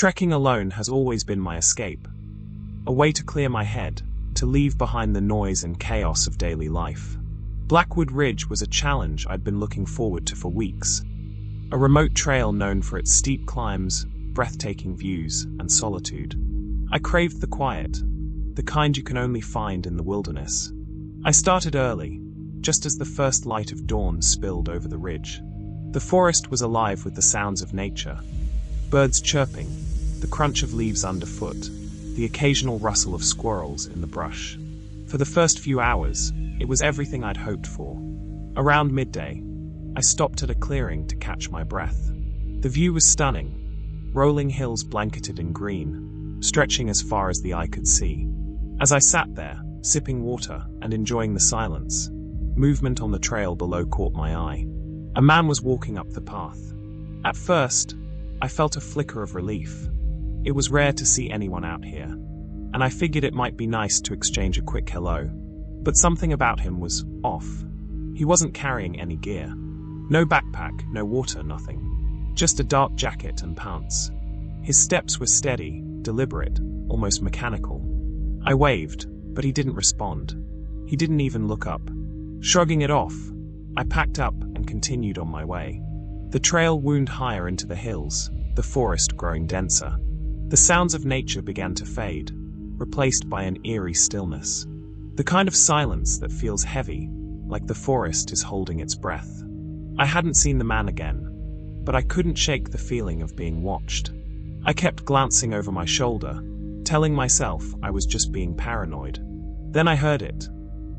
Trekking alone has always been my escape. A way to clear my head, to leave behind the noise and chaos of daily life. Blackwood Ridge was a challenge I'd been looking forward to for weeks. A remote trail known for its steep climbs, breathtaking views, and solitude. I craved the quiet, the kind you can only find in the wilderness. I started early, just as the first light of dawn spilled over the ridge. The forest was alive with the sounds of nature. Birds chirping, the crunch of leaves underfoot, the occasional rustle of squirrels in the brush. For the first few hours, it was everything I'd hoped for. Around midday, I stopped at a clearing to catch my breath. The view was stunning, rolling hills blanketed in green, stretching as far as the eye could see. As I sat there, sipping water and enjoying the silence, movement on the trail below caught my eye. A man was walking up the path. At first, I felt a flicker of relief. It was rare to see anyone out here, and I figured it might be nice to exchange a quick hello. But something about him was off. He wasn't carrying any gear. No backpack, no water, nothing. Just a dark jacket and pants. His steps were steady, deliberate, almost mechanical. I waved, but he didn't respond. He didn't even look up. Shrugging it off, I packed up and continued on my way. The trail wound higher into the hills, the forest growing denser. The sounds of nature began to fade, replaced by an eerie stillness. The kind of silence that feels heavy, like the forest is holding its breath. I hadn't seen the man again, but I couldn't shake the feeling of being watched. I kept glancing over my shoulder, telling myself I was just being paranoid. Then I heard it,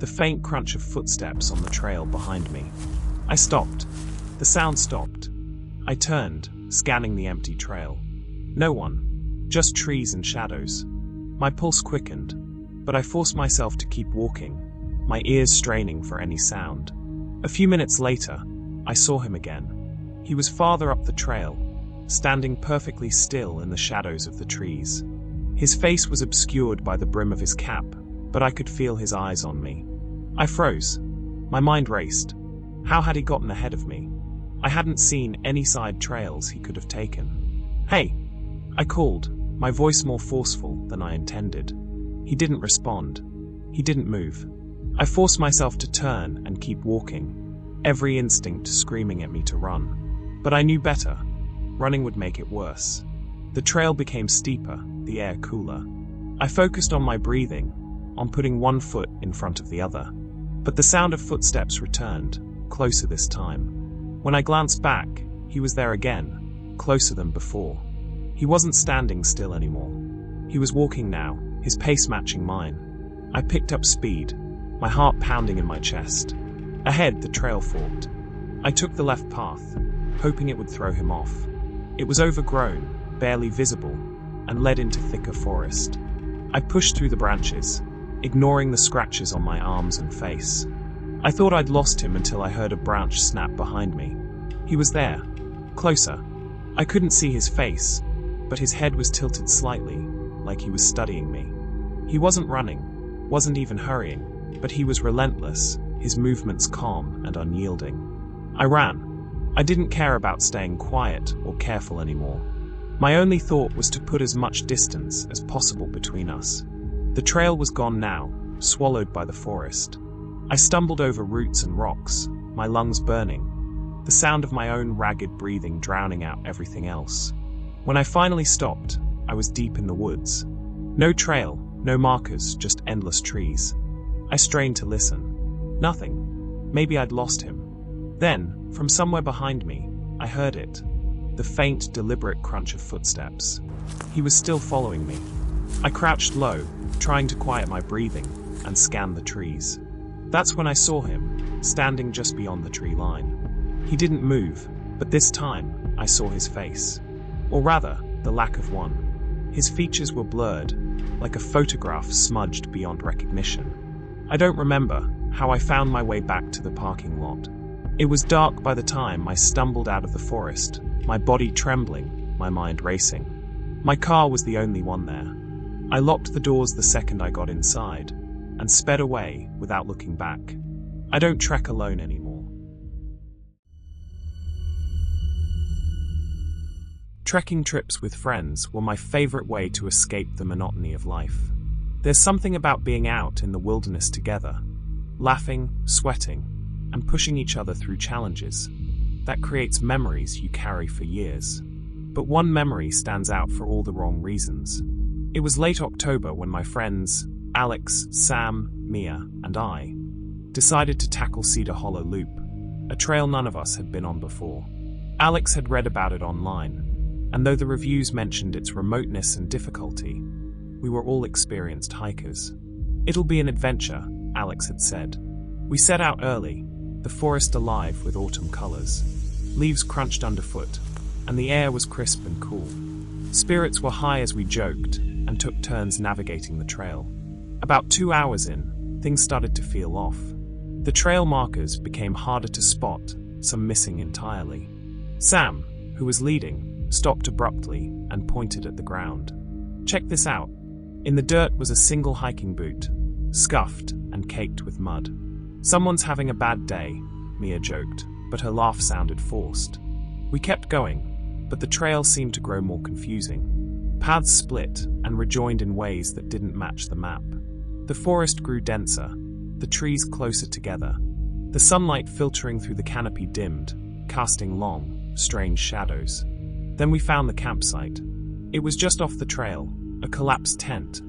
the faint crunch of footsteps on the trail behind me. I stopped. The sound stopped. I turned, scanning the empty trail. No one, just trees and shadows. My pulse quickened, but I forced myself to keep walking, my ears straining for any sound. A few minutes later, I saw him again. He was farther up the trail, standing perfectly still in the shadows of the trees. His face was obscured by the brim of his cap, but I could feel his eyes on me. I froze. My mind raced. How had he gotten ahead of me? I hadn't seen any side trails he could have taken. "Hey!" I called, my voice more forceful than I intended. He didn't respond. He didn't move. I forced myself to turn and keep walking, every instinct screaming at me to run. But I knew better. Running would make it worse. The trail became steeper, the air cooler. I focused on my breathing, on putting one foot in front of the other. But the sound of footsteps returned, closer this time. When I glanced back, he was there again, closer than before. He wasn't standing still anymore. He was walking now, his pace matching mine. I picked up speed, my heart pounding in my chest. Ahead, the trail forked. I took the left path, hoping it would throw him off. It was overgrown, barely visible, and led into thicker forest. I pushed through the branches, ignoring the scratches on my arms and face. I thought I'd lost him until I heard a branch snap behind me. He was there, closer. I couldn't see his face, but his head was tilted slightly, like he was studying me. He wasn't running, wasn't even hurrying, but he was relentless, his movements calm and unyielding. I ran. I didn't care about staying quiet or careful anymore. My only thought was to put as much distance as possible between us. The trail was gone now, swallowed by the forest. I stumbled over roots and rocks, my lungs burning, the sound of my own ragged breathing drowning out everything else. When I finally stopped, I was deep in the woods. No trail, no markers, just endless trees. I strained to listen. Nothing. Maybe I'd lost him. Then, from somewhere behind me, I heard it. The faint, deliberate crunch of footsteps. He was still following me. I crouched low, trying to quiet my breathing, and scanned the trees. That's when I saw him, standing just beyond the tree line. He didn't move, but this time, I saw his face. Or rather, the lack of one. His features were blurred, like a photograph smudged beyond recognition. I don't remember how I found my way back to the parking lot. It was dark by the time I stumbled out of the forest, my body trembling, my mind racing. My car was the only one there. I locked the doors the second I got inside, and sped away without looking back. I don't trek alone anymore. Trekking trips with friends were my favorite way to escape the monotony of life. There's something about being out in the wilderness together, laughing, sweating, and pushing each other through challenges, that creates memories you carry for years. But one memory stands out for all the wrong reasons. It was late October when my friends, Alex, Sam, Mia, and I, decided to tackle Cedar Hollow Loop, a trail none of us had been on before. Alex had read about it online, and though the reviews mentioned its remoteness and difficulty, we were all experienced hikers. "It'll be an adventure," Alex had said. We set out early, the forest alive with autumn colors. Leaves crunched underfoot, and the air was crisp and cool. Spirits were high as we joked and took turns navigating the trail. About 2 hours in, things started to feel off. The trail markers became harder to spot, some missing entirely. Sam, who was leading, stopped abruptly and pointed at the ground. "Check this out." In the dirt was a single hiking boot, scuffed and caked with mud. "Someone's having a bad day," Mia joked, but her laugh sounded forced. We kept going, but the trail seemed to grow more confusing. Paths split and rejoined in ways that didn't match the map. The forest grew denser, the trees closer together. The sunlight filtering through the canopy dimmed, casting long, strange shadows. Then we found the campsite. It was just off the trail, a collapsed tent,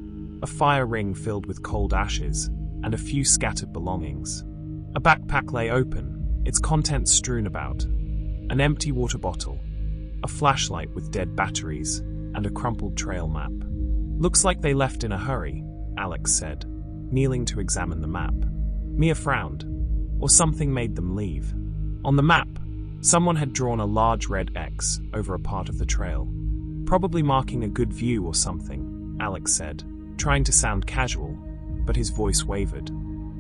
a fire ring filled with cold ashes, and a few scattered belongings. A backpack lay open, its contents strewn about. An empty water bottle, a flashlight with dead batteries, and a crumpled trail map. "Looks like they left in a hurry," Alex said, kneeling to examine the map. Mia frowned. "Or something made them leave." On the map, someone had drawn a large red X over a part of the trail. "Probably marking a good view or something," Alex said, trying to sound casual, but his voice wavered.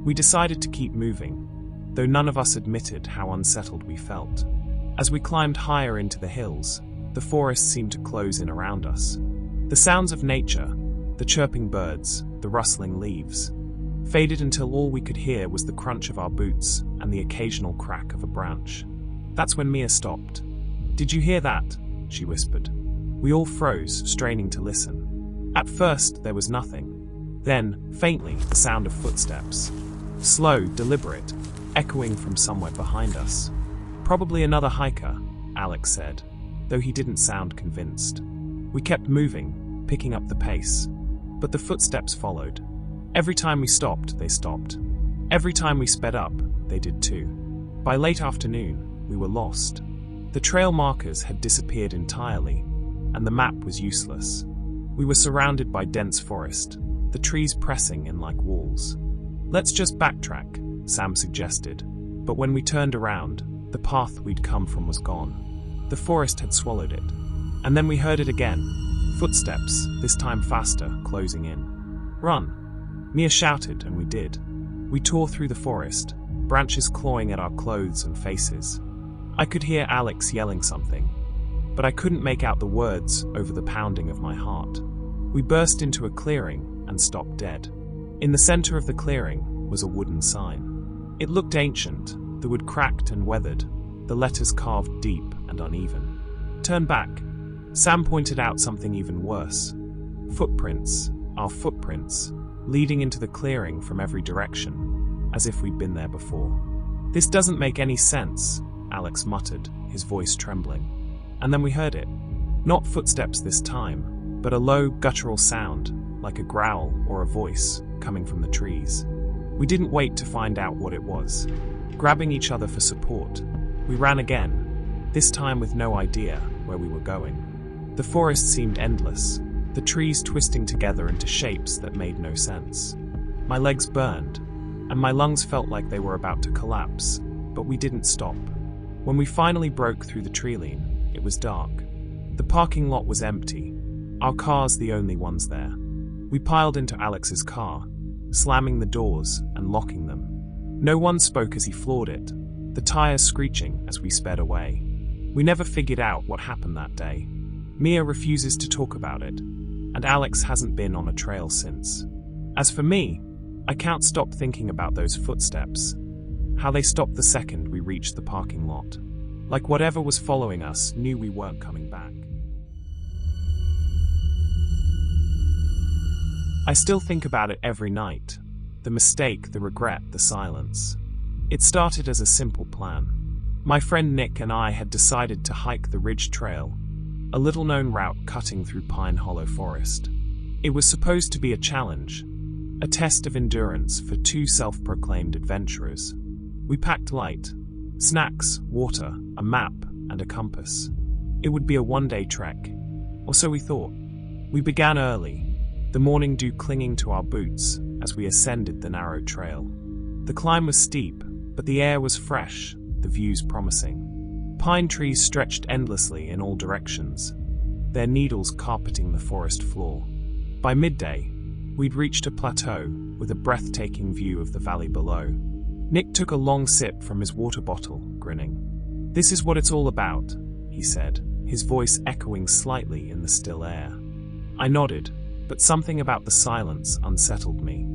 We decided to keep moving, though none of us admitted how unsettled we felt. As we climbed higher into the hills, the forest seemed to close in around us. The sounds of nature, the chirping birds, the rustling leaves, faded until all we could hear was the crunch of our boots and the occasional crack of a branch. That's when Mia stopped. "Did you hear that?" she whispered. We all froze, straining to listen. At first, there was nothing. Then, faintly, the sound of footsteps. Slow, deliberate, echoing from somewhere behind us. "Probably another hiker," Alex said, though he didn't sound convinced. We kept moving, picking up the pace. But the footsteps followed. Every time we stopped, they stopped. Every time we sped up, they did too. By late afternoon, we were lost. The trail markers had disappeared entirely, and the map was useless. We were surrounded by dense forest, the trees pressing in like walls. "Let's just backtrack," Sam suggested, but when we turned around, the path we'd come from was gone. The forest had swallowed it. And then we heard it again. Footsteps, this time faster, closing in. "Run!" Mia shouted, and we did. We tore through the forest, branches clawing at our clothes and faces. I could hear Alex yelling something, but I couldn't make out the words over the pounding of my heart. We burst into a clearing and stopped dead. In the center of the clearing was a wooden sign. It looked ancient, the wood cracked and weathered, the letters carved deep and uneven. "Turn back." Sam pointed out something even worse. Footprints, our footprints, leading into the clearing from every direction, as if we'd been there before. "This doesn't make any sense," Alex muttered, his voice trembling. And then we heard it. Not footsteps this time, but a low, guttural sound, like a growl or a voice, coming from the trees. We didn't wait to find out what it was. Grabbing each other for support, we ran again, this time with no idea where we were going. The forest seemed endless, the trees twisting together into shapes that made no sense. My legs burned, and my lungs felt like they were about to collapse, but we didn't stop. When we finally broke through the treeline, it was dark. The parking lot was empty, our cars the only ones there. We piled into Alex's car, slamming the doors and locking them. No one spoke as he floored it, the tires screeching as we sped away. We never figured out what happened that day. Mia refuses to talk about it, and Alex hasn't been on a trail since. As for me, I can't stop thinking about those footsteps, how they stopped the second we reached the parking lot. Like whatever was following us knew we weren't coming back. I still think about it every night. The mistake, the regret, the silence. It started as a simple plan. My friend Nick and I had decided to hike the Ridge Trail, a little-known route cutting through Pine Hollow Forest. It was supposed to be a challenge, a test of endurance for two self-proclaimed adventurers. We packed light: snacks, water, a map, and a compass. It would be a one-day trek, or so we thought. We began early, the morning dew clinging to our boots as we ascended the narrow trail. The climb was steep, but the air was fresh, the views promising. Pine trees stretched endlessly in all directions, their needles carpeting the forest floor. By midday, we'd reached a plateau with a breathtaking view of the valley below. Nick took a long sip from his water bottle, grinning. "This is what it's all about," he said, his voice echoing slightly in the still air. I nodded, but something about the silence unsettled me.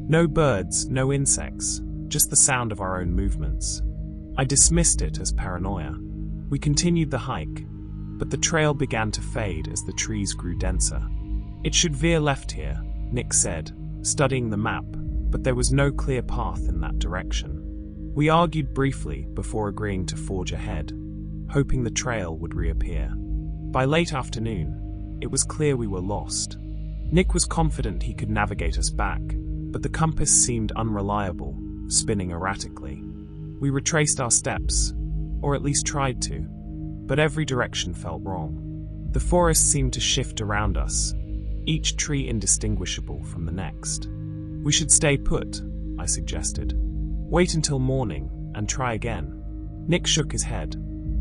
No birds, no insects, just the sound of our own movements. I dismissed it as paranoia. We continued the hike, but the trail began to fade as the trees grew denser. "It should veer left here," Nick said, studying the map, but there was no clear path in that direction. We argued briefly before agreeing to forge ahead, hoping the trail would reappear. By late afternoon, it was clear we were lost. Nick was confident he could navigate us back, but the compass seemed unreliable, spinning erratically. We retraced our steps, or at least tried to, but every direction felt wrong. The forest seemed to shift around us, each tree indistinguishable from the next. "We should stay put," I suggested. "Wait until morning and try again." Nick shook his head.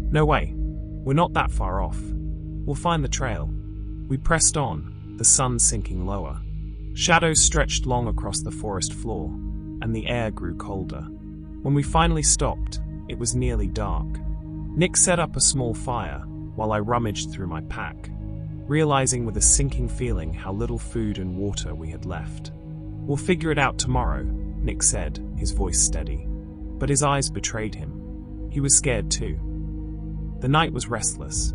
"No way. We're not that far off. We'll find the trail." We pressed on, the sun sinking lower. Shadows stretched long across the forest floor, and the air grew colder. When we finally stopped, it was nearly dark. Nick set up a small fire while I rummaged through my pack, realizing with a sinking feeling how little food and water we had left. "We'll figure it out tomorrow," Nick said, his voice steady. But his eyes betrayed him. He was scared too. The night was restless.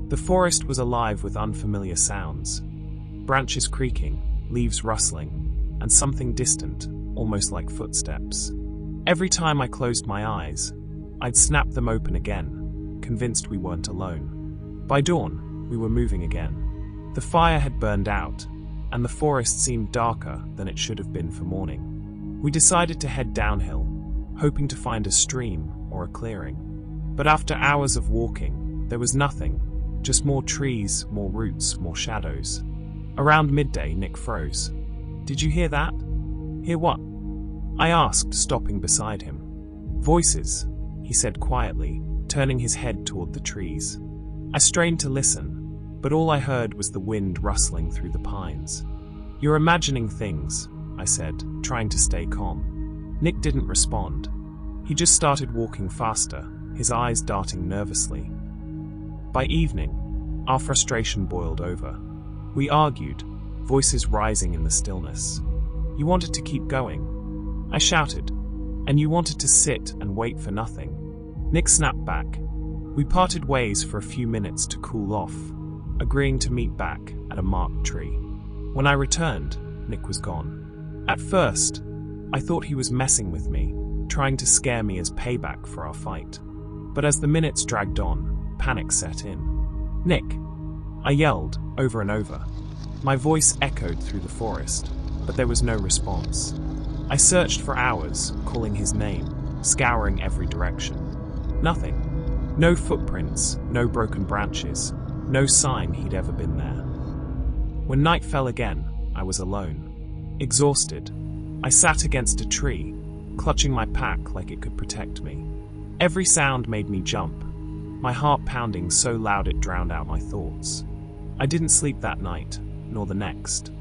The forest was alive with unfamiliar sounds. Branches creaking, leaves rustling, and something distant, almost like footsteps. Every time I closed my eyes, I'd snap them open again, convinced we weren't alone. By dawn, we were moving again. The fire had burned out, and the forest seemed darker than it should have been for morning. We decided to head downhill, hoping to find a stream or a clearing. But after hours of walking, there was nothing, just more trees, more roots, more shadows. Around midday, Nick froze. "Did you hear that?" "Hear what?" I asked, stopping beside him. "Voices," he said quietly, turning his head toward the trees. I strained to listen, but all I heard was the wind rustling through the pines. "You're imagining things," I said, trying to stay calm. Nick didn't respond. He just started walking faster, his eyes darting nervously. By evening, our frustration boiled over. We argued, voices rising in the stillness. "You wanted to keep going," I shouted, "and you wanted to sit and wait for nothing." Nick snapped back. We parted ways for a few minutes to cool off, agreeing to meet back at a marked tree. When I returned, Nick was gone. At first, I thought he was messing with me, trying to scare me as payback for our fight. But as the minutes dragged on, panic set in. "Nick!" I yelled, over and over. My voice echoed through the forest, but there was no response. I searched for hours, calling his name, scouring every direction. Nothing. No footprints, no broken branches, no sign he'd ever been there. When night fell again, I was alone. Exhausted, I sat against a tree, clutching my pack like it could protect me. Every sound made me jump, my heart pounding so loud it drowned out my thoughts. I didn't sleep that night, nor the next.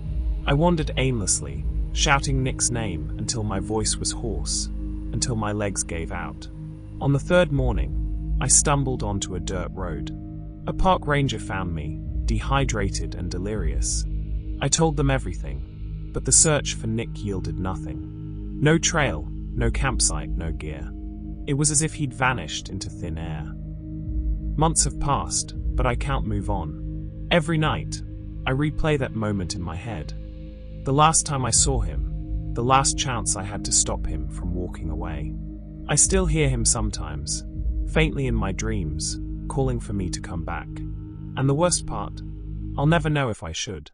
I wandered aimlessly, shouting Nick's name until my voice was hoarse, until my legs gave out. On the third morning, I stumbled onto a dirt road. A park ranger found me, dehydrated and delirious. I told them everything, but the search for Nick yielded nothing. No trail, no campsite, no gear. It was as if he'd vanished into thin air. Months have passed, but I can't move on. Every night, I replay that moment in my head. The last time I saw him, the last chance I had to stop him from walking away. I still hear him sometimes, faintly in my dreams, calling for me to come back. And the worst part, I'll never know if I should.